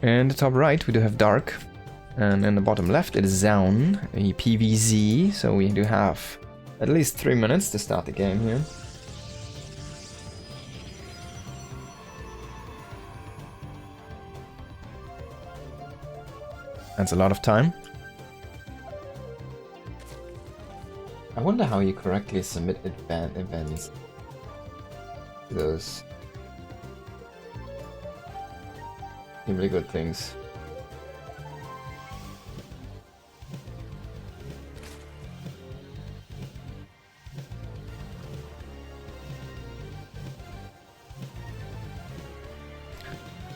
In the top right we do have Dark, and in the bottom left it is Zoun, a PVZ, so we do have at least 3 minutes to start the game here. That's a lot of time. I wonder how you correctly submit events. Those really good things.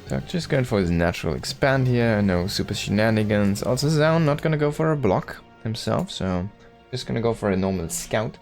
So just going for his natural expand here, no super shenanigans. Also Zoun not gonna go for a block himself, so just gonna go for a normal scout.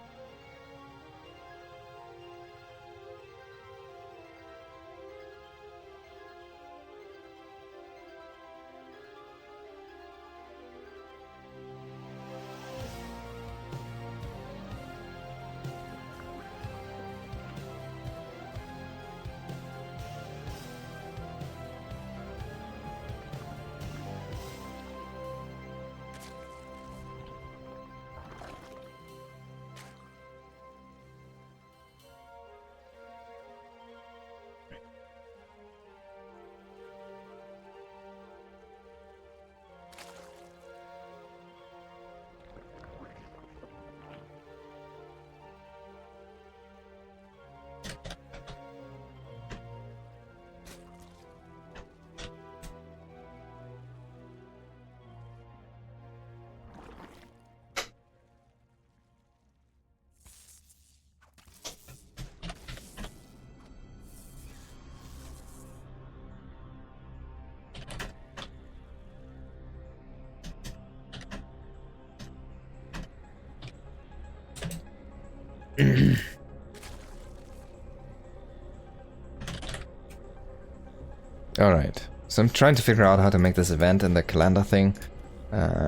Alright, so I'm trying to figure out how to make this event and the calendar thing.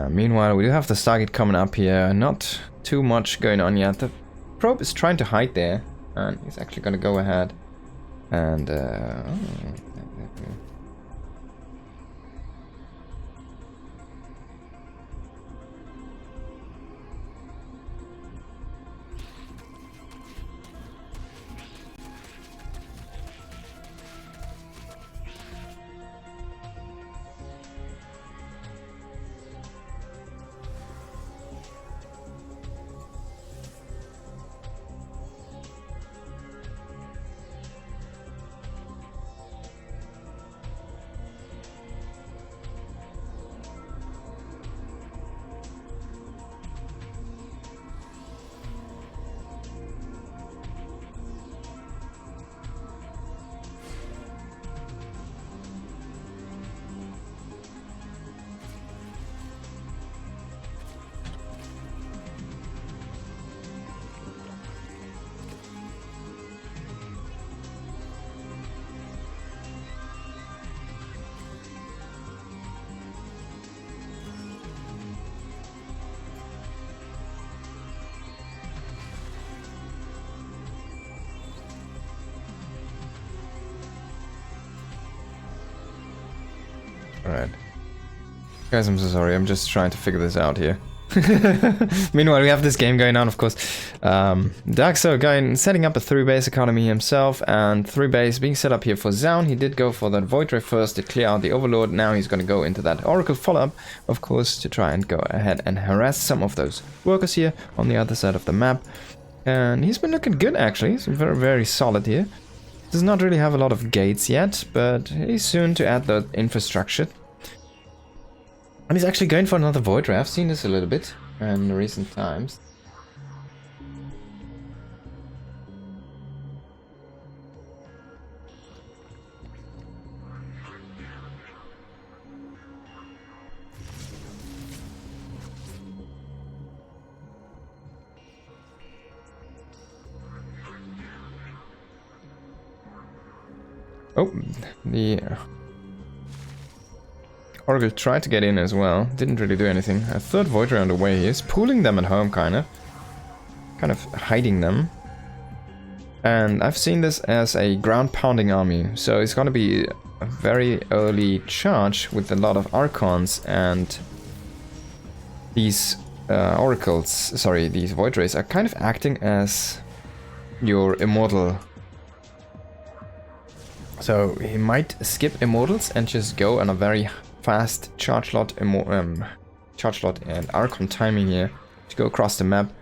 Meanwhile, we do have the Stargate coming up here. Not too much going on yet. The probe is trying to hide there, and he's actually going to go ahead and... Alright. Guys, I'm so sorry, I'm just trying to figure this out here. Meanwhile, we have this game going on, of course. Darkso going setting up a 3-base economy himself, and 3-base being set up here for Zoun. He did go for that Void Ray first to clear out the Overlord. Now he's going to go into that Oracle follow-up, of course, to try and go ahead and harass some of those workers here on the other side of the map. And he's been looking good, actually. He's very, very solid here. Does not really have a lot of gates yet, but he's soon to add the infrastructure. And he's actually going for another Void Ray. I've seen this a little bit in recent times. Oh, the Oracle tried to get in as well. Didn't really do anything. A third Void Ray on the way. He's pooling them at home, kind of hiding them. And I've seen this as a ground pounding army. So it's gonna be a very early charge with a lot of Archons, and these Oracles, sorry, these Void Rays are kind of acting as your Immortal. So he might skip Immortals and just go on a very fast charge lot and Archon timing here to go across the map.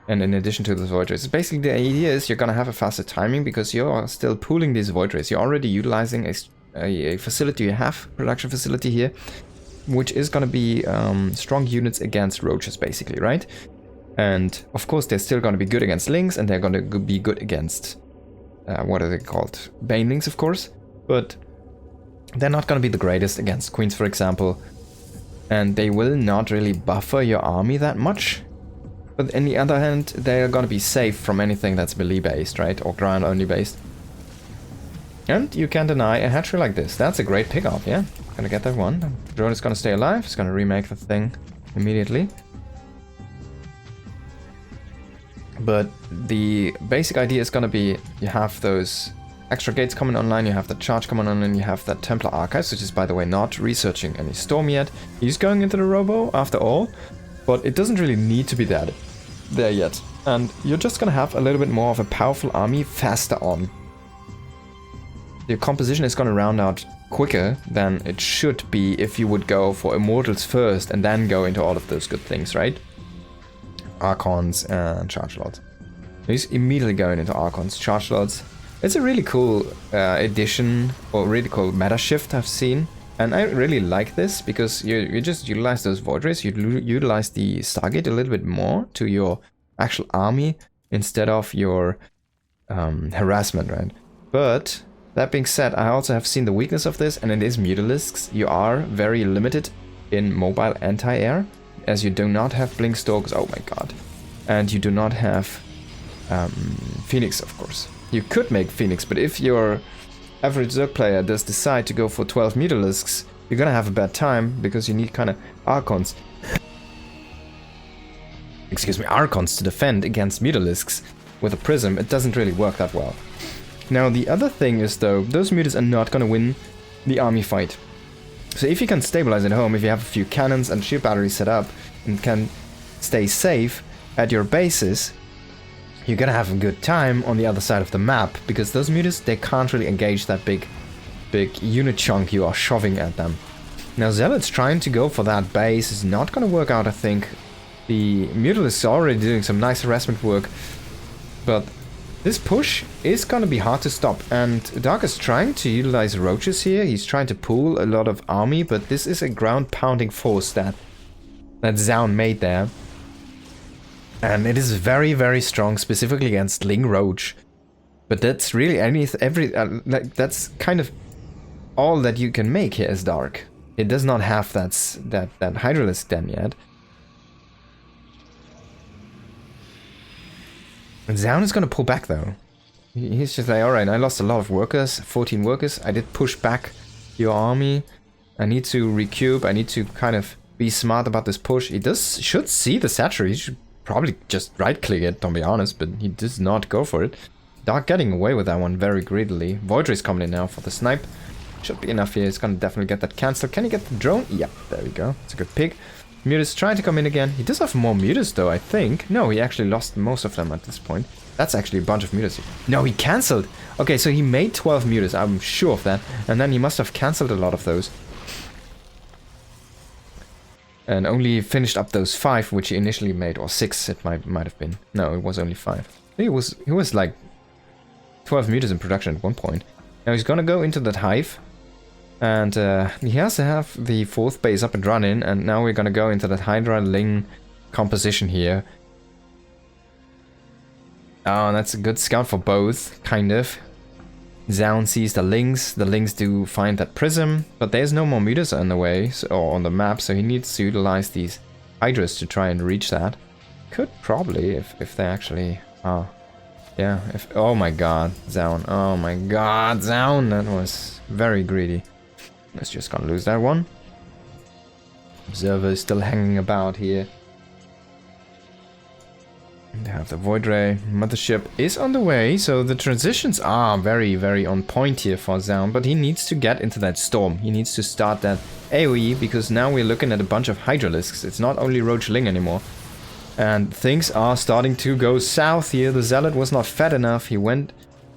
And in addition to the Void Rays, basically the idea is you're gonna have a faster timing because you're still pooling these Void Rays. You're already utilizing a facility, you have production facility here, which is gonna be strong units against roaches, basically, right? And of course they're still gonna be good against lings, and they're gonna be good against what are they called? Banelings, of course, but they're not gonna be the greatest against queens, for example, and they will not really buffer your army that much. But on the other hand, they're gonna be safe from anything that's melee based, right? Or ground only based. And you can't deny a hatchery like this. That's a great pickup, yeah? Gonna get that one. The drone is gonna stay alive. It's gonna remake the thing immediately. But the basic idea is gonna be you have those extra gates coming online, you have the charge coming on, and you have that Templar Archives, which is, by the way, not researching any storm yet. He's going into the robo after all, but it doesn't really need to be that there yet. And you're just gonna have a little bit more of a powerful army faster on. Your composition is gonna round out quicker than it should be if you would go for Immortals first and then go into all of those good things, right? Archons and Charge Lords. He's immediately going into Archons, Charge Lords. It's a really cool addition, or really cool meta shift I've seen. And I really like this because you just utilize those Void Rays, you utilize the Stargate a little bit more to your actual army instead of your harassment, right? But that being said, I also have seen the weakness of this, and it is Mutalisks. You are very limited in mobile anti-air, as you do not have Blink Stalkers, oh my god. And you do not have Phoenix, of course. You could make Phoenix, but if your average Zerg player does decide to go for 12 Mutalisks, you're gonna have a bad time because you need kind of Archons. Excuse me, Archons to defend against Mutalisks. With a Prism, it doesn't really work that well. Now, the other thing is, though, those Mutas are not gonna win the army fight. So if you can stabilize at home, if you have a few cannons and shield batteries set up, and can stay safe at your bases, you're gonna have a good time on the other side of the map, because those Mutas, they can't really engage that big unit chunk you are shoving at them. Now, Zealot's trying to go for that base is not gonna work out, I think. The Mutalisks are already doing some nice harassment work, but this push is gonna be hard to stop, and Dark is trying to utilize roaches here. He's trying to pool a lot of army, but this is a ground-pounding force that Zoun made there. And it is very, very strong, specifically against Ling Roach. But that's really like that's kind of all that you can make here as Dark. It does not have that Hydralisk Den yet. And Zoun is gonna pull back though. He's just like, alright, I lost a lot of workers, 14 workers. I did push back your army. I need to recoup. I need to kind of be smart about this push. He should see the Satchel. He should probably just right-click it, to be honest, but he does not go for it. Dark getting away with that one very greedily. Void Ray's coming in now for the snipe. Should be enough here. He's gonna definitely get that cancelled. Can he get the drone? Yep, there we go. It's a good pick. Mutas trying to come in again. He does have more Mutas though, I think. No, he actually lost most of them at this point. That's actually a bunch of Mutas. No, he cancelled. Okay, so he made 12 Mutas, I'm sure of that. And then he must have cancelled a lot of those. And only finished up those 5 which he initially made, or 6 it might have been. No, it was only 5. He was like 12 Mutas in production at one point. Now he's gonna go into that hive. And he has to have the 4th base up and running, and now we're gonna go into that Hydra Ling composition here. Oh, that's a good scout for both, kind of. Zoun sees the Lings do find that Prism, but there's no more Mutas on the way, or on the map, so he needs to utilize these Hydras to try and reach that. Could probably, if they actually are. Yeah, oh my god, Zoun, oh my god, Zoun, that was very greedy. Let's just gonna lose that one. Observer is still hanging about here. They have the Void Ray. Mothership is on the way, so the transitions are very, very on point here for Zoun, but he needs to get into that storm. He needs to start that AoE, because now we're looking at a bunch of Hydralisks. It's not only Roach Ling anymore. And things are starting to go south here. The Zealot was not fed enough. He went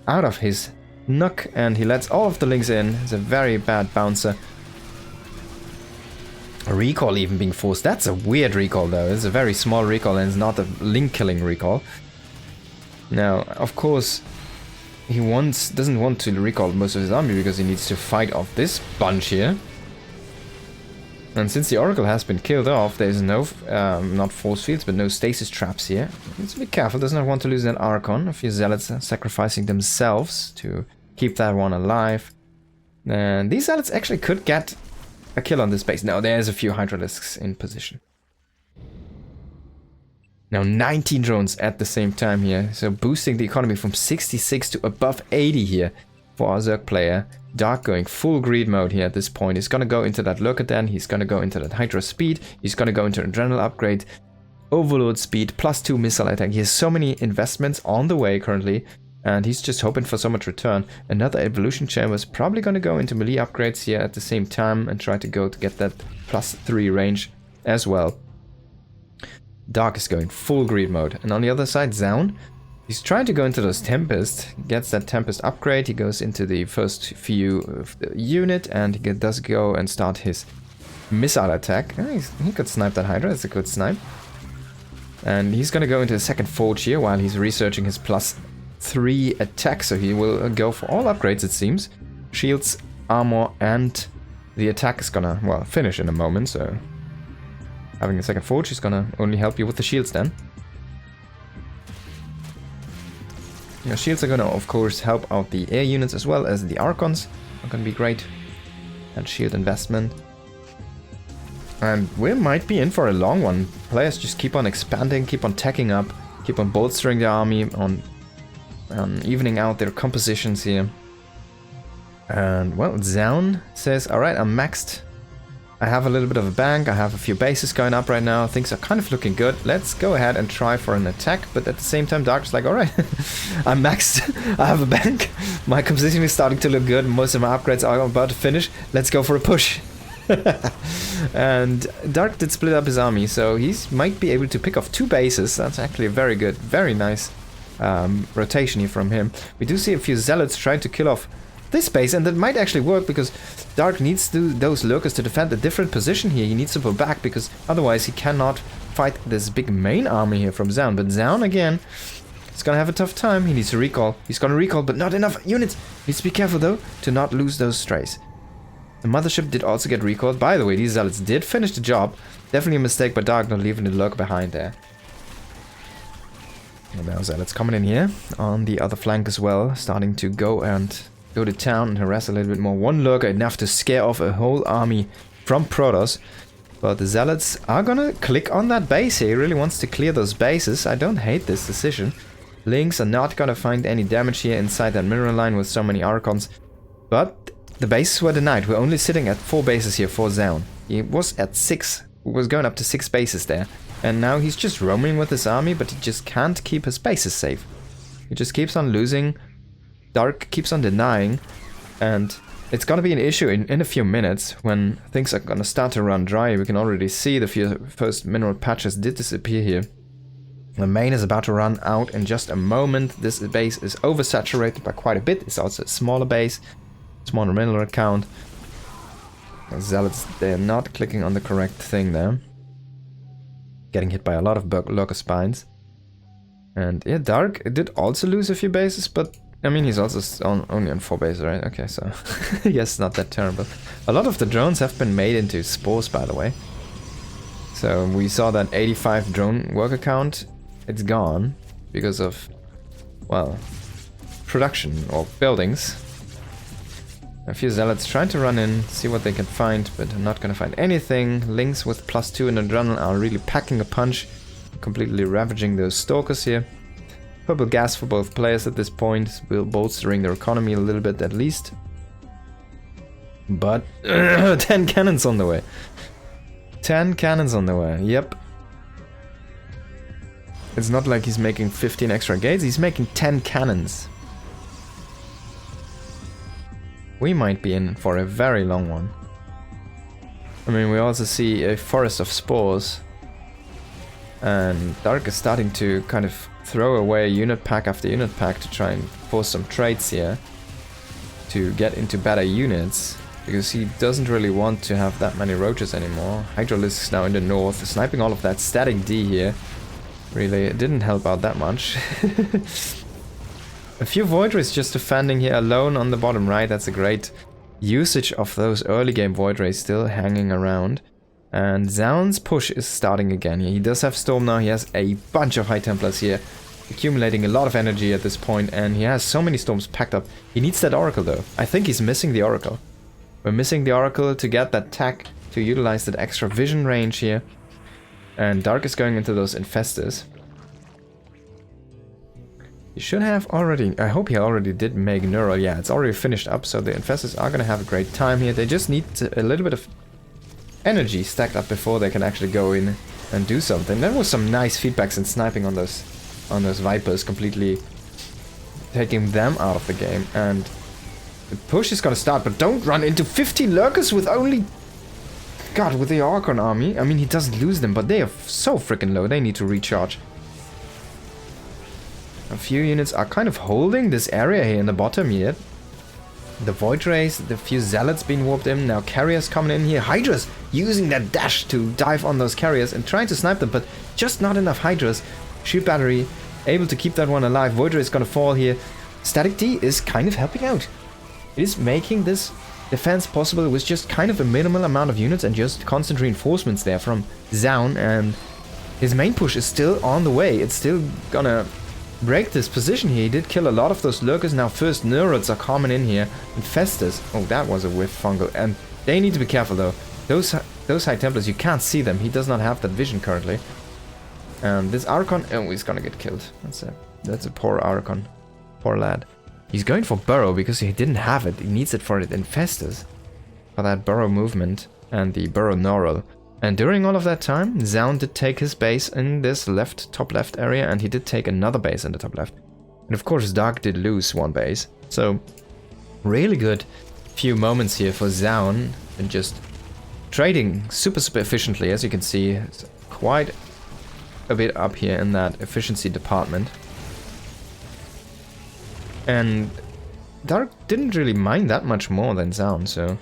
out of his nook and he lets all of the Lings in. It's a very bad bouncer. A recall even being forced. That's a weird recall though. It's a very small recall and it's not a link killing recall. Now, of course, he doesn't want to recall most of his army because he needs to fight off this bunch here. And since the Oracle has been killed off, there's no, not force fields, but no stasis traps here. He needs to be careful, does not want to lose that Archon. A few Zealots are sacrificing themselves to keep that one alive. And these Zealots actually could get a kill on this base. Now there's a few Hydralisks in position. Now 19 drones at the same time here, so boosting the economy from 66 to above 80 here for our Zerg player. Dark going full greed mode here at this point. He's gonna go into that Lurker Den, he's gonna go into that Hydra speed, he's gonna go into Adrenal upgrade, Overload speed, +2 missile attack. He has so many investments on the way currently. And he's just hoping for so much return. Another evolution chamber is probably going to go into melee upgrades here at the same time and try to go to get that +3 range as well. Dark is going full greed mode. And on the other side, Zoun, he's trying to go into those Tempest. Gets that Tempest upgrade. He goes into the first few of the unit and he does go and start his missile attack. He could snipe that Hydra. That's a good snipe. And he's going to go into the second Forge here while he's researching his +3 attack, so he will go for all upgrades it seems. Shields, armor, and the attack is gonna, well, finish in a moment, so having a second Forge is gonna only help you with the shields then. Your shields are gonna of course help out the air units as well as the Archons. Are gonna be great. And shield investment. And we might be in for a long one. Players just keep on expanding, keep on tacking up, keep on bolstering the army, on evening out their compositions here. And well, Zoun says, alright, I'm maxed. I have a little bit of a bank, I have a few bases going up right now, things are kind of looking good. Let's go ahead and try for an attack, but at the same time Dark's like, alright, I'm maxed, I have a bank, my composition is starting to look good, most of my upgrades are about to finish, let's go for a push. And Dark did split up his army, so he might be able to pick off 2 bases. That's actually a very good, very nice rotation here from him. We do see a few Zealots trying to kill off this base, and that might actually work because Dark needs those Lurkers to defend a different position here. He needs to pull back because otherwise he cannot fight this big main army here from Zoun. But Zoun again, he's gonna have a tough time. He needs to recall. He's gonna recall, but not enough units. Needs to be careful though to not lose those strays. The Mothership did also get recalled. By the way, these Zealots did finish the job. Definitely a mistake by Dark not leaving the Lurker behind there. And now Zealots coming in here on the other flank as well, starting to go to town and harass a little bit more. One Lurker enough to scare off a whole army from Protoss. But the Zealots are gonna click on that base here. He really wants to clear those bases. I don't hate this decision. Lings are not gonna find any damage here inside that mineral line with so many Archons. But the bases were denied. We're only sitting at 4 bases here for Zoun. He was at 6. Was going up to 6 bases there. And now he's just roaming with his army, but he just can't keep his bases safe. He just keeps on losing. Dark keeps on denying. And it's gonna be an issue in a few minutes when things are gonna start to run dry. We can already see the first mineral patches did disappear here. The main is about to run out in just a moment. This base is oversaturated by quite a bit. It's also a smaller base. Smaller mineral count. Zealots, they're not clicking on the correct thing there. Getting hit by a lot of Lurker spines. And yeah, Dark did also lose a few bases, but I mean, he's also only on 4 bases, right? Okay, so yes, not that terrible. A lot of the drones have been made into spores, by the way. So we saw that 85 drone worker count. It's gone because of, well, production or buildings. A few Zealots trying to run in, see what they can find, but I'm not gonna find anything. Lings with +2 in Adrenaline are really packing a punch, completely ravaging those Stalkers here. Purple gas for both players at this point, will bolstering their economy a little bit at least. But 10 cannons on the way. 10 cannons on the way, yep. It's not like he's making 15 extra gates, he's making 10 cannons. We might be in for a very long one. I mean, we also see a forest of spores. And Dark is starting to kind of throw away unit pack after unit pack to try and force some trades here. To get into better units. Because he doesn't really want to have that many roaches anymore. Hydralisks now in the north, sniping all of that static D here. Really, it didn't help out that much. A few Void Rays just defending here alone on the bottom right. That's a great usage of those early game Void Rays still hanging around. And Zoun's push is starting again here. He does have Storm now. He has a bunch of High Templars here. Accumulating a lot of energy at this point. And he has so many Storms packed up. He needs that Oracle though. I think he's missing the Oracle. We're missing the Oracle to get that tech. To utilize that extra vision range here. And Dark is going into those Infestors. You should have already... I hope he already did make Neural. Yeah, it's already finished up, so the Infestors are gonna have a great time here. They just need a little bit of energy stacked up before they can actually go in and do something. There was some nice feedbacks and sniping on those Vipers, completely taking them out of the game. And the push is gonna start, but don't run into 50 Lurkers with only... God, with the Archon army. I mean, he doesn't lose them, but they are so freaking low. They need to recharge. A few units are kind of holding this area here in the bottom yet. The Void Rays, the few Zealots being warped in. Now Carriers coming in here. Hydras using that dash to dive on those Carriers and trying to snipe them, but just not enough Hydras. Shoot Battery, able to keep that one alive. Void Ray is gonna fall here. Static D is kind of helping out. It is making this defense possible with just kind of a minimal amount of units and just constant reinforcements there from Zoun, and his main push is still on the way. It's still gonna break this position here. He did kill a lot of those Lurkers. Now first Neurals are coming in here. Infestors. Oh, that was a whiff fungal. And they need to be careful though. Those High Templars, you can't see them. He does not have that vision currently. And this Archon, oh, he's gonna get killed. That's a poor Archon. Poor lad. He's going for Burrow because he didn't have it. He needs it for the Infestors. For that Burrow movement and the Burrow Neural. And during all of that time, Zoun did take his base in this top left area, and he did take another base in the top left. And of course, Dark did lose one base. So, really good few moments here for Zoun, and just trading super efficiently. As you can see, it's quite a bit up here in that efficiency department. And Dark didn't really mind that much more than Zoun, so...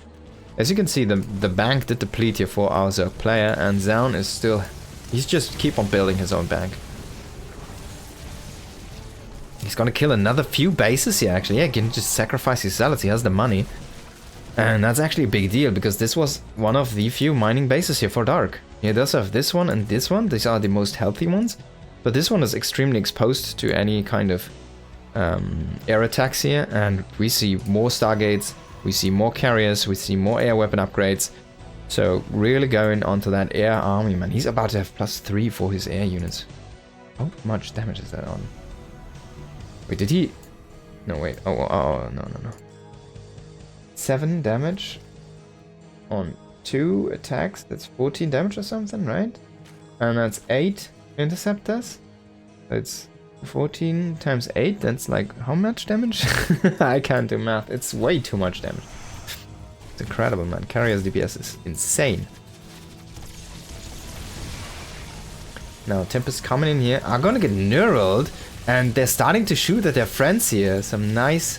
As you can see, the bank did deplete here for our Zerg player, and Zoun is still... He's just keep on building his own bank. He's gonna kill another few bases here, actually. Yeah, he can just sacrifice his Zealots, he has the money. And that's actually a big deal, because this was one of the few mining bases here for Dark. He does have this one and this one, these are the most healthy ones. But this one is extremely exposed to any kind of air attacks here, and we see more Stargates. We see more Carriers, we see more air weapon upgrades. So really going onto that air army, man. He's about to have +3 for his air units. How much damage is that on? Wait, did he... No, wait. Oh, no. 7 damage on 2 attacks. That's 14 damage or something, right? And that's 8 interceptors. That's 14 times 8, that's like how much damage? I can't do math, it's way too much damage. It's incredible, man. Carrier's DPS is insane. Now Tempest coming in here are gonna get neuraled, and they're starting to shoot at their friends here. Some nice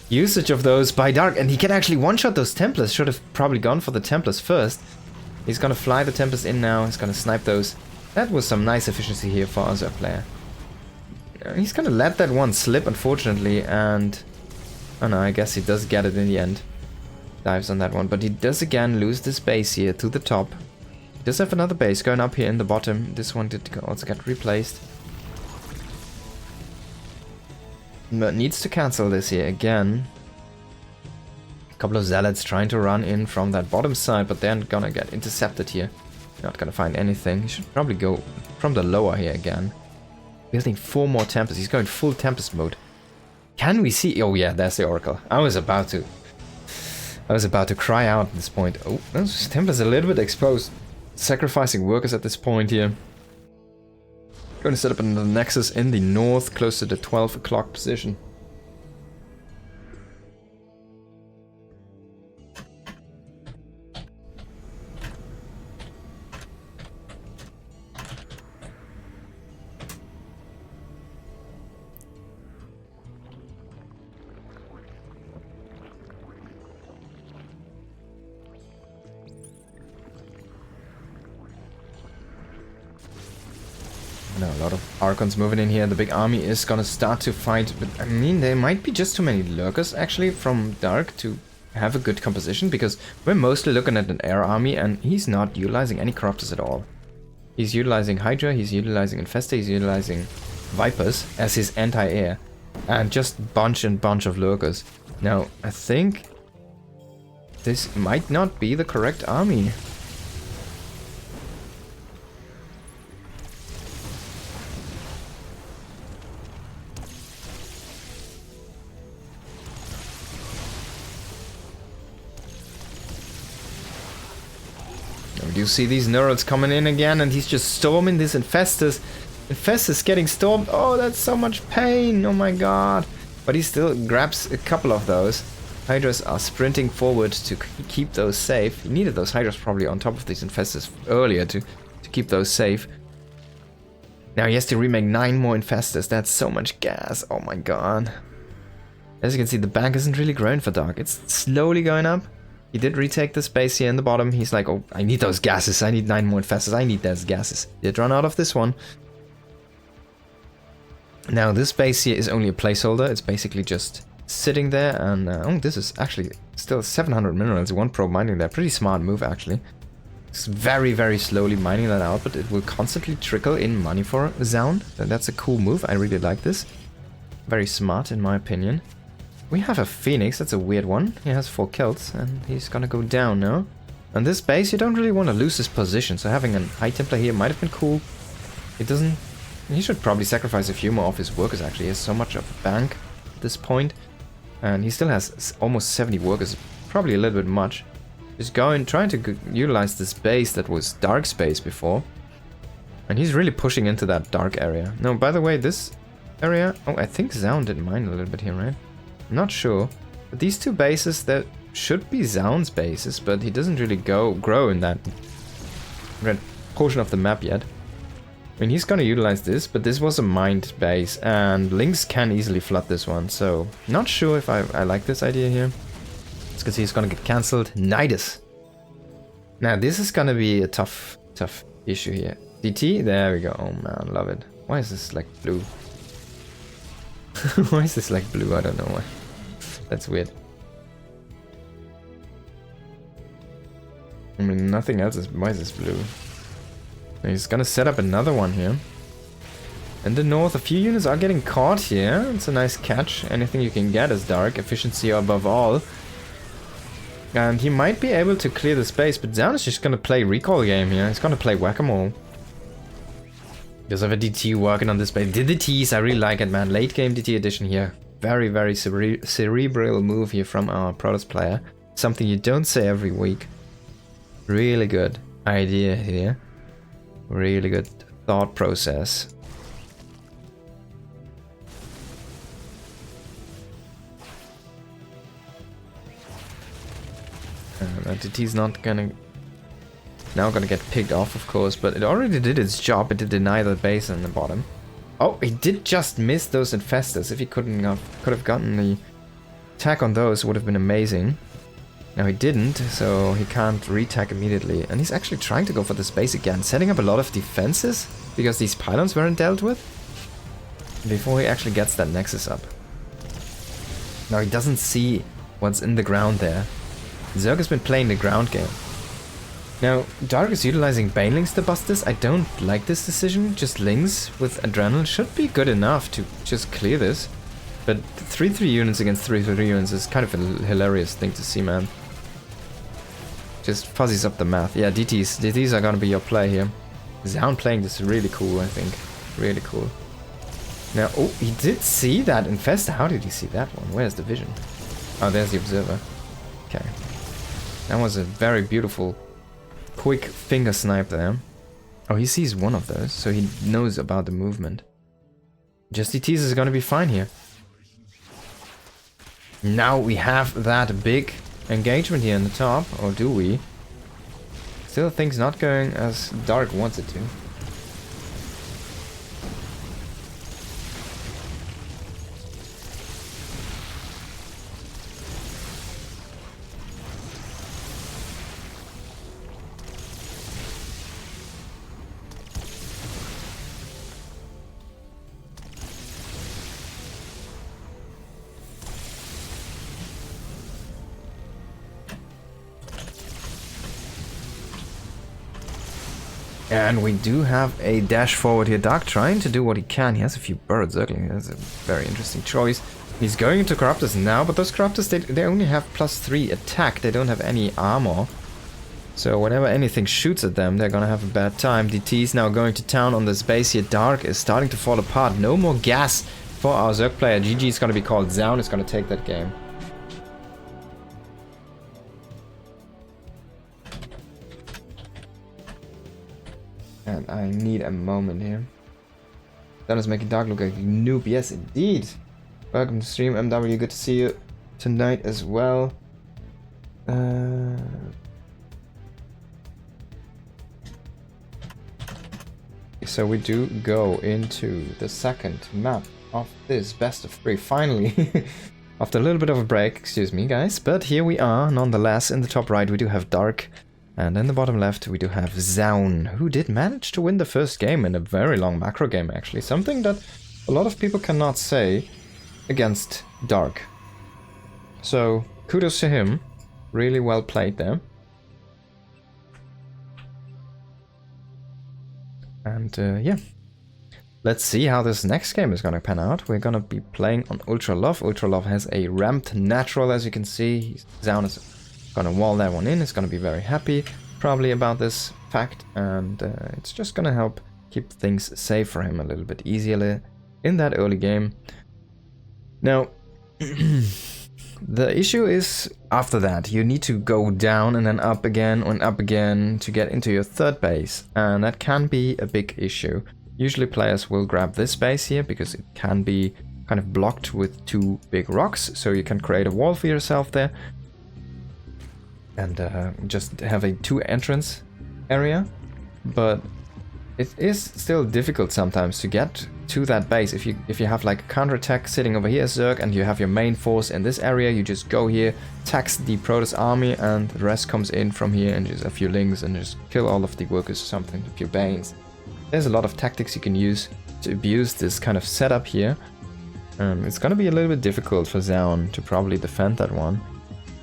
usage of those by Dark, and he can actually one-shot those Templars. Should have probably gone for the Templars first. He's gonna fly the Tempest in now, he's gonna snipe those. That was some nice efficiency here for our Zerg player. He's gonna let that one slip, unfortunately, and... Oh no, I guess he does get it in the end. Dives on that one, but he does again lose this base here to the top. He does have another base going up here in the bottom. This one did also get replaced. But needs to cancel this here again. A couple of Zealots trying to run in from that bottom side, but they're gonna get intercepted here. Not gonna find anything. He should probably go from the lower here again. Building 4 more Tempests. He's going full Tempest mode. Can we see? Oh yeah, there's the Oracle. I was about to cry out at this point. Oh, those Tempests are a little bit exposed. Sacrificing workers at this point here. Going to set up another nexus in the north, close to the 12 o'clock position. A lot of Archons moving in here. The big army is gonna start to fight, but I mean, there might be just too many lurkers actually from Dark to have a good composition, because we're mostly looking at an air army and he's not utilizing any corruptors at all. He's utilizing Hydra, he's utilizing Infesta, he's utilizing Vipers as his anti-air, and just bunch and bunch of lurkers. Now, I think this might not be the correct army. You see these Neurals coming in again, and he's just storming this Infestus. Infestus getting stormed. Oh, that's so much pain. Oh my god. But he still grabs a couple of those. Hydras are sprinting forward to keep those safe. He needed those Hydras probably on top of these Infestus earlier to keep those safe. Now he has to remake 9 more Infestus. That's so much gas. Oh my god. As you can see, the bank isn't really growing for Dark. It's slowly going up. He did retake the space here in the bottom. He's like, oh, I need those gases. I need 9 more Infestus. I need those gases. Did run out of this one. Now, this base here is only a placeholder. It's basically just sitting there. And, oh, this is actually still 700 minerals. 1 probe mining there. Pretty smart move, actually. It's very, very slowly mining that out, but it will constantly trickle in money for Zoun. That's a cool move. I really like this. Very smart, in my opinion. We have a Phoenix, that's a weird one. He has 4 kills, and he's gonna go down now. On this base, you don't really want to lose his position, so having an High Templar here might have been cool. It doesn't... He should probably sacrifice a few more of his workers, actually. He has so much of a bank at this point. And he still has almost 70 workers, probably a little bit much. Just trying to utilize this base that was Dark space before. And he's really pushing into that Dark area. No, by the way, this area... Oh, I think Zoun did mine a little bit here, right? Not sure, but these 2 bases, that should be Zoun's bases, but he doesn't really grow in that red portion of the map yet. I mean, he's gonna utilize this, but this was a mined base, and Lynx can easily flood this one, so not sure if I like this idea here. It's because he's gonna get cancelled. Nidus. Now, this is gonna be a tough issue here. DT, there we go. Oh man, love it. Why is this like blue? Why is this like blue? I don't know why. That's weird. I mean, nothing else is... Why is this blue? He's gonna set up another one here. In the north, a few units are getting caught here. It's a nice catch. Anything you can get is Dark. Efficiency above all. And he might be able to clear the space, but Zoun is just gonna play recall game here. He's gonna play whack-a-mole. Does have a DT working on this base. Did the T's, I really like it, man. Late game DT edition here. Very, very cerebral move here from our Protoss player. Something you don't say every week. Really good idea here. Really good thought process. DT's not gonna... Now gonna get picked off, of course, but it already did its job. It did deny the base in the bottom. Oh, he did just miss those Infestors. If he could have gotten the attack on those, would have been amazing. Now he didn't, so he can't re-attack immediately. And he's actually trying to go for this base again, setting up a lot of defenses, because these pylons weren't dealt with, before he actually gets that Nexus up. Now he doesn't see what's in the ground there. Zerg has been playing the ground game. Now, Dark is utilizing Banelings to bust this. I don't like this decision. Just Lings with Adrenaline should be good enough to just clear this. But 3-3 units against 3-3 units is kind of a hilarious thing to see, man. Just fuzzies up the math. Yeah, DTs are gonna be your play here. Zoun playing this is really cool, I think. Really cool. Now, oh, he did see that Infesta. How did he see that one? Where's the vision? Oh, there's the Observer. Okay. That was a very beautiful... quick finger snipe there. Oh, he sees one of those, so he knows about the movement. Just ETs is gonna be fine here. Now we have that big engagement here in the top, or do we? Still things not going as Dark wants it to. And we do have a dash forward here. Dark trying to do what he can. He has a few birds circling. That's a very interesting choice. He's going into Corruptors now, but those Corruptors, they only have +3 attack. They don't have any armor. So whenever anything shoots at them, they're gonna have a bad time. DT is now going to town on this base here. Dark is starting to fall apart. No more gas for our Zerg player. GG is gonna be called. Zoun is gonna take that game. And I need a moment here. That is making Dark look like a noob. Yes, indeed. Welcome to stream, MW. Good to see you tonight as well. So we do go into the second map of this best of 3. Finally, after a little bit of a break, excuse me, guys. But here we are, nonetheless. In the top right, we do have Dark. And in the bottom left, we do have Zoun, who did manage to win the first game in a very long macro game, actually. Something that a lot of people cannot say against Dark. So, kudos to him. Really well played there. And yeah, let's see how this next game is going to pan out. We're going to be playing on Ultra Love. Ultra Love has a ramped natural, as you can see. Zoun is gonna wall that one in. He's gonna be very happy probably about this fact, and it's just gonna help keep things safe for him a little bit easier in that early game. Now the issue is after that you need to go down and then up again and up again to get into your third base, and that can be a big issue. Usually players will grab this base here because it can be kind of blocked with 2 big rocks, so you can create a wall for yourself there. And just have a 2 entrance area, but it is still difficult sometimes to get to that base. If you have like a counterattack sitting over here, Zerg, and you have your main force in this area, you just go here, tax the Protoss army, and the rest comes in from here, and just a few links, and just kill all of the workers or something, a few banes. There's a lot of tactics you can use to abuse this kind of setup here. It's gonna be a little bit difficult for Zoun to probably defend that one,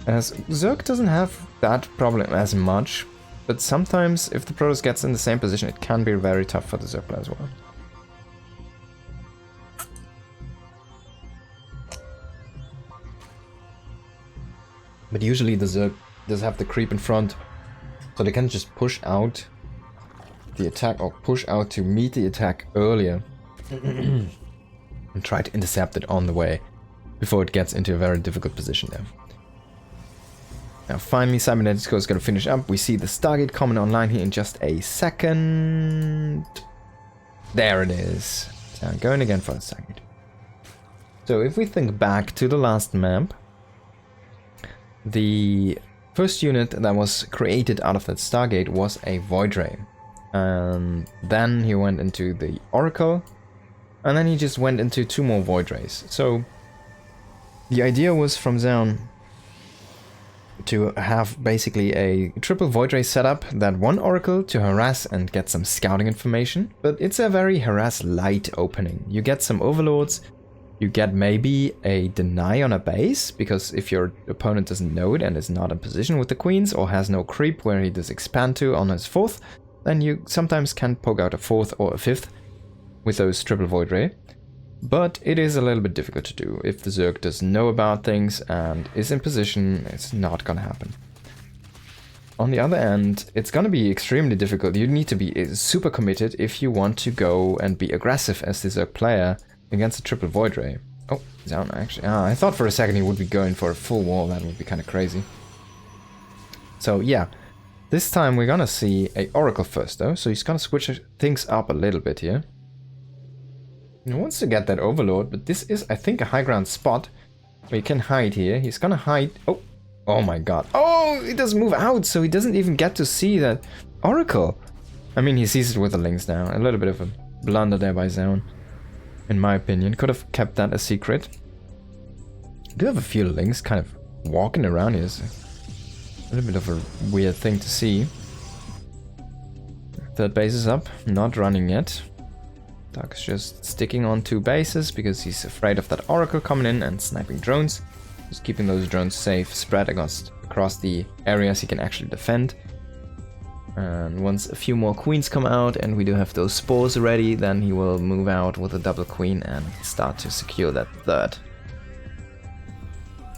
as Zerg doesn't have that problem as much, but sometimes if the Protoss gets in the same position, it can be very tough for the Zerg player as well. But usually the Zerg does have the creep in front, so they can just push out the attack, or push out to meet the attack earlier and try to intercept it on the way before it gets into a very difficult position there. Now finally Cybernetico is going to finish up. We see the Stargate coming online here in just a second. There it is. So going again for a second. So if we think back to the last map, the first unit that was created out of that Stargate was a Void Ray. And then he went into the Oracle, and then he just went into 2 more Void Rays. So the idea was from Zoun to have basically a triple Void Ray setup, that one Oracle to harass and get some scouting information, but it's a very harass light opening. You get some Overlords, you get maybe a deny on a base, because if your opponent doesn't know it and is not in position with the Queens, or has no creep where he does expand to on his 4th, then you sometimes can poke out a 4th or a 5th with those triple Void Ray. But it is a little bit difficult to do. If the Zerg doesn't know about things and is in position, it's not gonna happen. On the other end, it's gonna be extremely difficult. You need to be super committed if you want to go and be aggressive as the Zerg player against a triple Void Ray. Oh, Zoun actually. I thought for a second he would be going for a full wall. That would be kind of crazy. So yeah, This time we're gonna see a Oracle first though, so he's gonna switch things up a little bit here. He wants to get that Overlord, but this is, I think, a high ground spot where he can hide here. He's gonna hide... Oh! Oh my god. Oh! He doesn't move out, so he doesn't even get to see that Oracle. I mean, he sees it with the links now. A little bit of a blunder there by Zoun, in my opinion. Could have kept that a secret. Do have a few links kind of walking around here. So a little bit of a weird thing to see. Third base is up, not running yet. Dark's just sticking on 2 bases because he's afraid of that Oracle coming in and sniping drones. Just keeping those drones safe, spread across the areas he can actually defend. And once a few more queens come out and we do have those spores ready, then he will move out with a double queen and start to secure that third.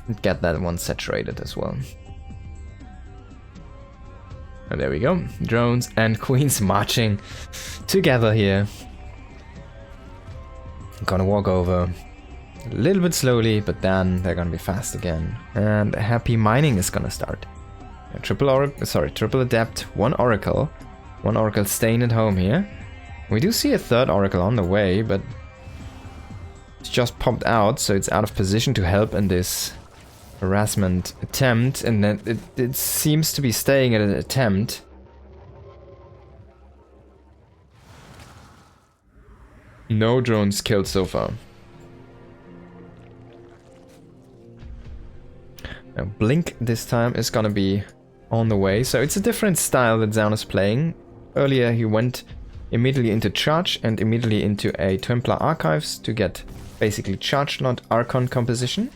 And get that one saturated as well. And there we go. Drones and queens marching together here. I'm gonna walk over a little bit slowly, but then they're gonna be fast again. And happy mining is gonna start. Triple Adept, 1 Oracle. 1 Oracle staying at home here. We do see a 3rd Oracle on the way, but it's just popped out, so it's out of position to help in this harassment attempt, and then it seems to be staying at an attempt. No drones killed so far. Now Blink this time is gonna be on the way, so it's a different style that Zoun is playing. Earlier he went immediately into Charge and immediately into a Templar Archives to get basically Charge, not Archon composition.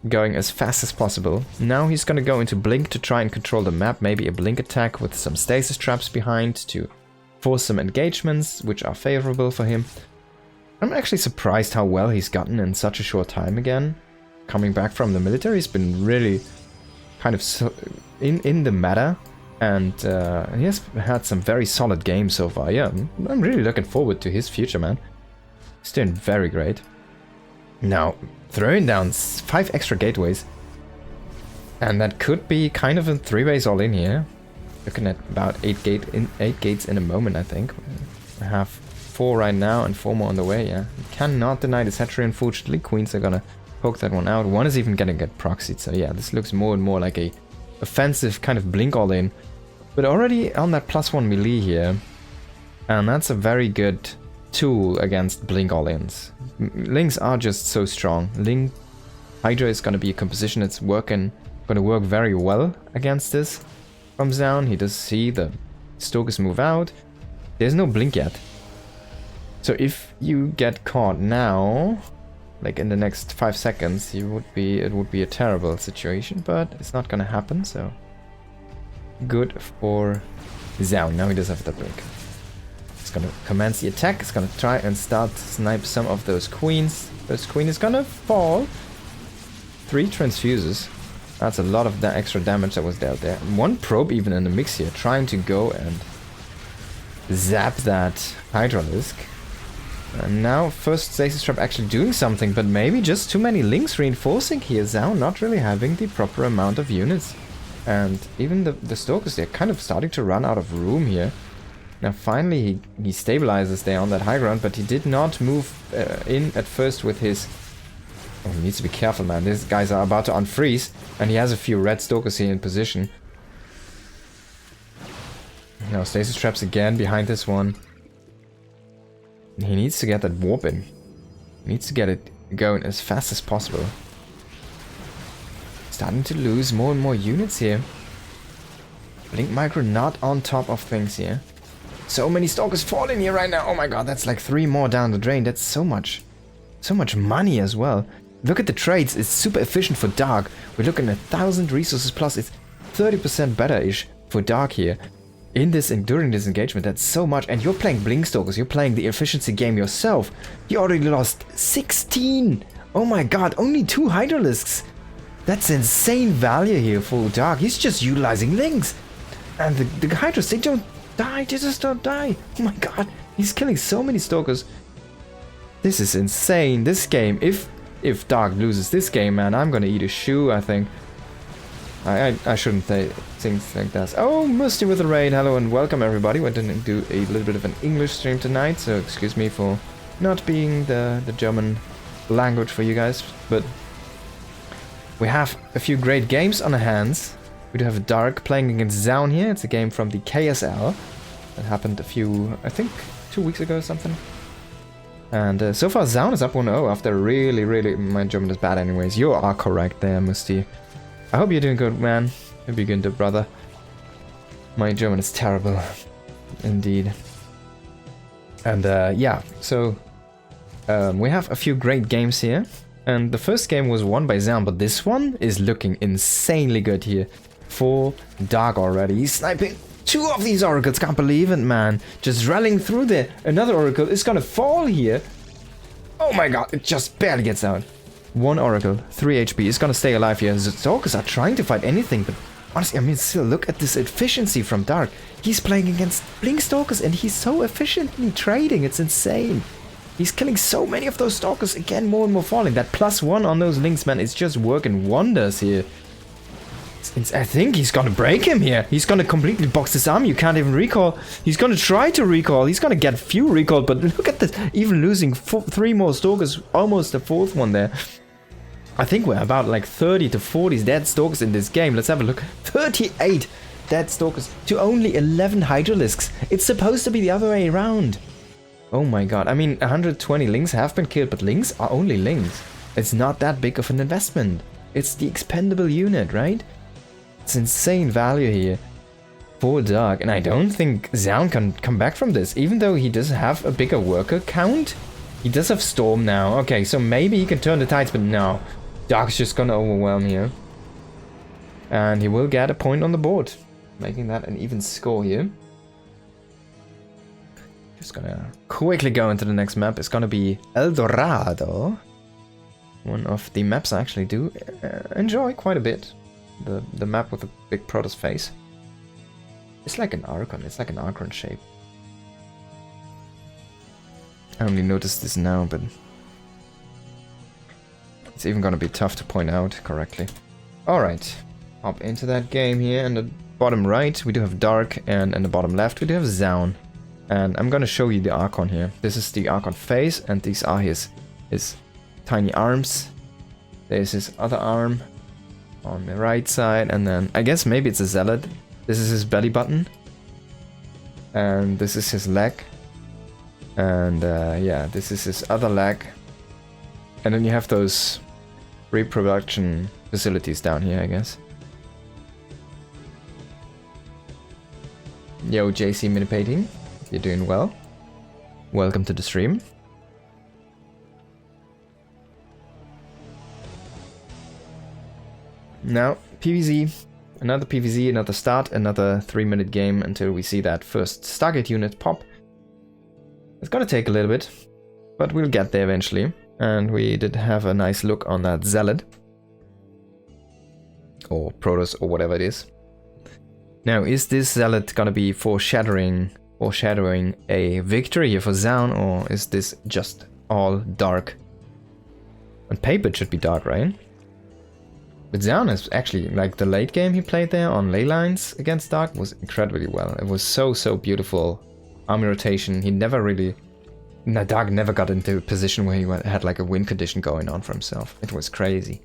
Going as fast as possible. Now he's gonna go into Blink to try and control the map, maybe a Blink attack with some stasis traps behind to force some engagements, which are favorable for him. I'm actually surprised how well he's gotten in such a short time again. Coming back from the military, he's been really kind of in the meta, and he has had some very solid games so far. Yeah, I'm really looking forward to his future, man. He's doing very great. Now, throwing down 5 extra gateways, and that could be kind of a 3-base all-in here. Looking at about 8 gates in a moment, I think. I have 4 right now and 4 more on the way, yeah. You cannot deny the Satchery, unfortunately. Queens are gonna poke that one out. One is even gonna get proxied, so yeah, this looks more and more like a offensive kind of Blink all-in. But already on that +1 melee here, and that's a very good tool against Blink all-ins. Links are just so strong. Link Hydra is gonna be a composition that's gonna work very well against this. From Zoun, he does see the Stalkers move out. There's no Blink yet. So if you get caught now, like in the next 5 seconds, it would be a terrible situation, but it's not gonna happen, so good for Zoun. Now he does have the Blink. It's gonna commence the attack, it's gonna try and start to snipe some of those queens. First queen is gonna fall. 3 transfuses. That's a lot of that extra damage that was dealt there. 1 probe even in the mix here, trying to go and zap that Hydralisk. And now first Stasis Trap actually doing something, but maybe just too many links reinforcing here. Zoun not really having the proper amount of units. And even the Stalkers, they're kind of starting to run out of room here. Now finally he stabilizes there on that high ground, but he did not move in at first with his... Oh, he needs to be careful, man. These guys are about to unfreeze, and he has a few red Stalkers here in position. Now Stasis Traps again behind this one. He needs to get that warp in. He needs to get it going as fast as possible. Starting to lose more and more units here. Blink Micro not on top of things here. So many Stalkers falling here right now. Oh my god, that's like 3 more down the drain. That's so much money as well. Look at the trades, it's super efficient for Dark. We're looking at 1000 resources plus, it's 30% better-ish for Dark here. During this engagement, that's so much. And you're playing Blink Stalkers, you're playing the efficiency game yourself. You already lost 16! Oh my god, only 2 Hydralisks! That's insane value here for Dark. He's just utilizing links. And the Hydras, they don't die, they just don't die. Oh my god, he's killing so many Stalkers. This is insane. This game, if Dark loses this game, man, I'm gonna eat a shoe, I think. I shouldn't things like that. Oh, Musty with the raid. Hello and welcome everybody. We're going to do a little bit of an English stream tonight, so excuse me for not being the German language for you guys, but we have a few great games on our hands. We do have Dark playing against Zoun here. It's a game from the KSL that happened a few, I think, 2 weeks ago or something. And so far Zoun is up 1-0 after really, my German is bad anyways. You are correct there, Musty. I hope you're doing good, man. Hope you're good, brother. My German is terrible, indeed. And yeah, so we have a few great games here. And the first game was won by Zoun, but this one is looking insanely good here. 4 Dark already. He's sniping 2 of these oracles, can't believe it, man. Just rallying through there. Another oracle is gonna fall here. Oh my god, it just barely gets out. 1 oracle, 3 HP. It's gonna stay alive here. The Stalkers are trying to fight anything, but honestly, I mean, still, look at this efficiency from Dark. He's playing against Blink Stalkers and he's so efficiently trading. It's insane. He's killing so many of those Stalkers. Again, more and more falling. That +1 on those links, man, it's just working wonders here. I think he's gonna break him here. He's gonna completely box his arm. You can't even recall. He's gonna try to recall. He's gonna get few recall, but look at this. Even losing 3 more Stalkers, almost a 4th one there. I think we're about like 30 to 40 dead Stalkers in this game. Let's have a look. 38 dead Stalkers to only 11 Hydralisks. It's supposed to be the other way around. Oh my god. I mean, 120 links have been killed, but links are only links. It's not that big of an investment. It's the expendable unit, right? It's insane value here for Dark, and I don't think Zoun can come back from this, even though he does have a bigger worker count. He does have Storm now. Okay, so maybe he can turn the tides, but no. Dark's just gonna overwhelm here. And he will get a point on the board, making that an even score here. Just gonna quickly go into the next map. It's gonna be El Dorado. One of the maps I actually do enjoy quite a bit. The map with the big Protoss face. It's like an Archon. It's like an Archon shape. I only noticed this now, but it's even gonna be tough to point out correctly. Alright, hop into that game here. In the bottom right, we do have Dark, and in the bottom left, we do have Zoun. And I'm gonna show you the Archon here. This is the Archon face, and these are his tiny arms. There's his other arm on the right side, and then I guess maybe it's a Zealot. This is his belly button, and this is his leg, and yeah, this is his other leg, and then you have those reproduction facilities down here, I guess. Yo, JC Minipating, you're doing well. Welcome to the stream. Now, PvZ, another start, another 3-minute game until we see that first Stargate unit pop. It's gonna take a little bit, but we'll get there eventually. And we did have a nice look on that Zealot. Or Protoss, or whatever it is. Now, is this Zealot gonna be foreshadowing a victory here for Zoun, or is this just all Dark? On paper it should be Dark, right? But Zoun is actually, like, the late game he played there on ley lines against Dark was incredibly well. It was so beautiful. Army rotation, he never really... No, Dark never got into a position where he had like a win condition going on for himself. It was crazy.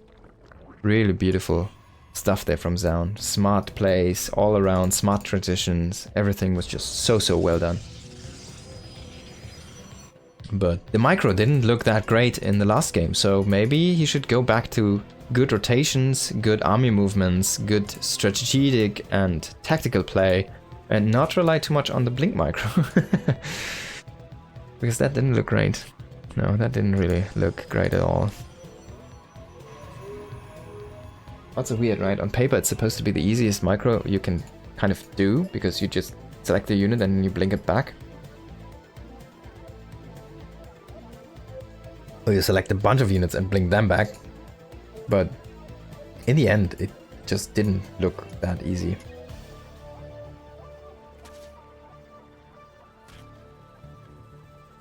Really beautiful stuff there from Zoun. Smart plays, all around, smart transitions. Everything was just so well done. But the micro didn't look that great in the last game, so maybe he should go back to good rotations, good army movements, good strategic and tactical play, and not rely too much on the blink micro. Because that didn't look great. No, that didn't really look great at all. Also weird, right? On paper it's supposed to be the easiest micro you can kind of do, because you just select the unit and you blink it back. Or you select a bunch of units and blink them back. But in the end, it just didn't look that easy.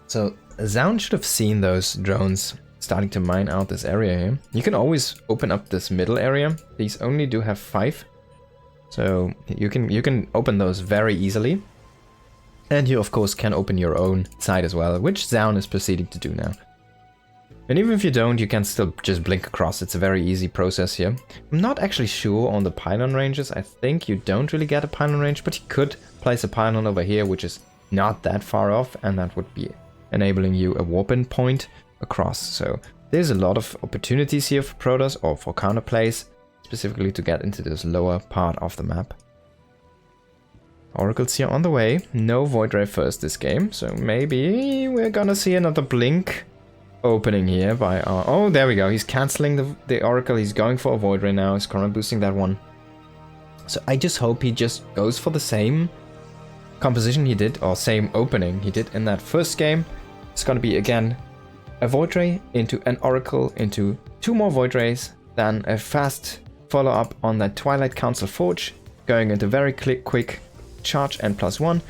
So Zoun should have seen those drones starting to mine out this area here. You can always open up this middle area. These only do have 5 So you can open those very easily. And you of course can open your own side as well, which Zoun is proceeding to do now. And even if you don't, you can still just blink across. It's a very easy process here. I'm not actually sure on the pylon ranges. I think you don't really get a pylon range, but you could place a pylon over here, which is not that far off, and that would be enabling you a warp-in point across. So there's a lot of opportunities here for Protoss or for counterplays, specifically to get into this lower part of the map. Oracles here on the way. No Void Ray first this game, so maybe we're gonna see another blink opening here by our... Oh, there we go. He's cancelling the Oracle. He's going for a Void Ray now. He's currently boosting that one. So I just hope he just goes for the same composition he did, or same opening he did in that first game. It's gonna be, again, a Void Ray into an Oracle into 2 more Void Rays, then a fast follow-up on that Twilight Council Forge, going into very quick charge and +1,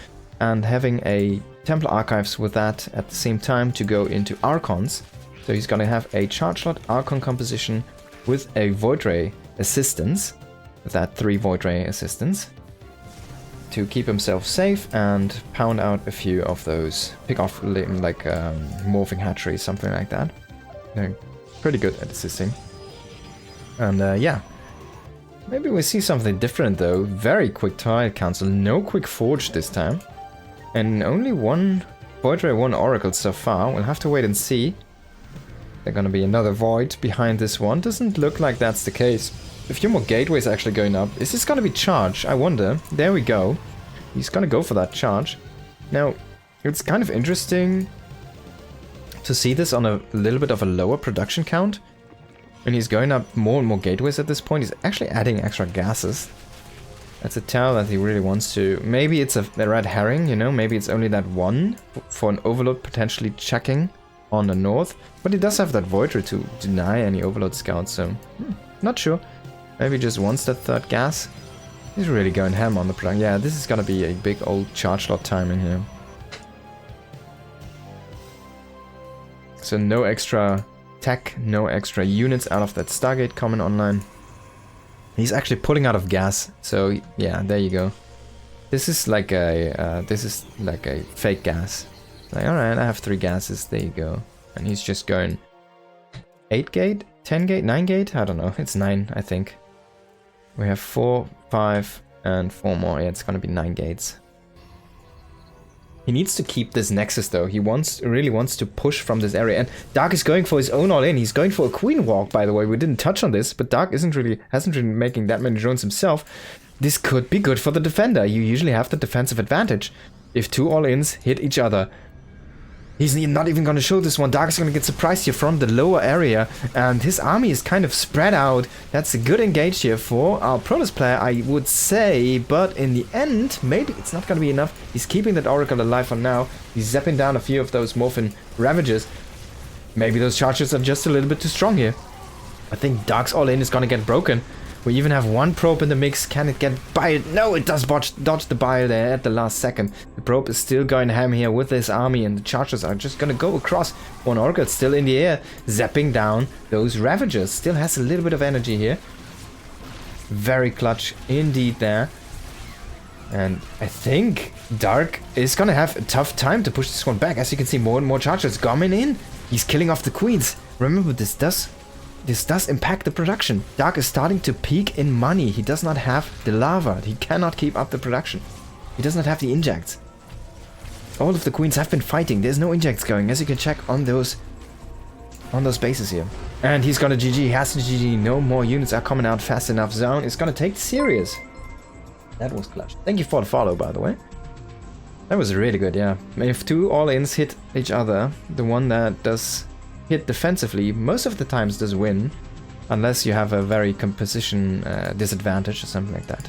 and having a Templar Archives with that at the same time to go into Archons. So he's gonna have a charge slot Archon composition with a Void Ray assistance, with that 3 Void Ray assistance, to keep himself safe and pound out a few of those, pick off like morphing hatcheries, something like that. They're pretty good at assisting. And yeah, maybe we see something different though. Very quick Twilight Council, no quick Forge this time. And only 1 Void Ray, 1 Oracle so far. We'll have to wait and see. There's gonna be another Void behind this one. Doesn't look like that's the case. A few more gateways actually going up. Is this gonna be charge? I wonder. There we go. He's gonna go for that charge. Now, it's kind of interesting to see this on a little bit of a lower production count. And he's going up more and more gateways at this point. He's actually adding extra gases. That's a tell that he really wants to... Maybe it's a red herring, you know? Maybe it's only that one for an Overlord potentially checking on the north. But he does have that Void Ray to deny any Overlord scouts, so... not sure. Maybe just wants that 3rd gas. He's really going ham on the production. Yeah, this is gonna be a big old charge slot timing here. So no extra tech, no extra units out of that Stargate coming online. He's actually pulling out of gas, so yeah, there you go. This is like a fake gas. Like, all right, I have 3 gases. There you go. And he's just going 8 gate, 10 gate, 9 gate. I don't know. It's 9, I think. We have 4, 5, and 4 more. Yeah, it's gonna be 9 gates. He needs to keep this nexus though. He really wants to push from this area. And Dark is going for his own all-in. He's going for a Queen Walk, by the way. We didn't touch on this, but Dark hasn't really making that many drones himself. This could be good for the defender. You usually have the defensive advantage if 2 all-ins hit each other. He's not even going to show this one. Dark is going to get surprised here from the lower area. And his army is kind of spread out. That's a good engage here for our Protoss player, I would say. But in the end, maybe it's not going to be enough. He's keeping that Oracle alive for now. He's zapping down a few of those Morphin Ravages. Maybe those charges are just a little bit too strong here. I think Dark's all-in is going to get broken. We even have 1 probe in the mix. Can it get biled? No, it does dodge the bile there at the last second. The probe is still going ham here with this army, and the chargers are just gonna go across. 1 Oracle still in the air, zapping down those Ravagers. Still has a little bit of energy here. Very clutch indeed there. And I think Dark is gonna have a tough time to push this one back. As you can see, more and more chargers coming in. He's killing off the queens. Remember, this does impact the production. Dark is starting to peak in money. He does not have the lava. He cannot keep up the production. He does not have the injects. All of the queens have been fighting. There's no injects going, as you can check on those bases here. And he's gonna GG. He has to GG. No more units are coming out fast enough. Zoun is gonna take serious. That was clutch. Thank you for the follow, by the way. That was really good, yeah. If 2 all-ins hit each other, the one that does hit defensively most of the times does win, unless you have a very composition disadvantage or something like that.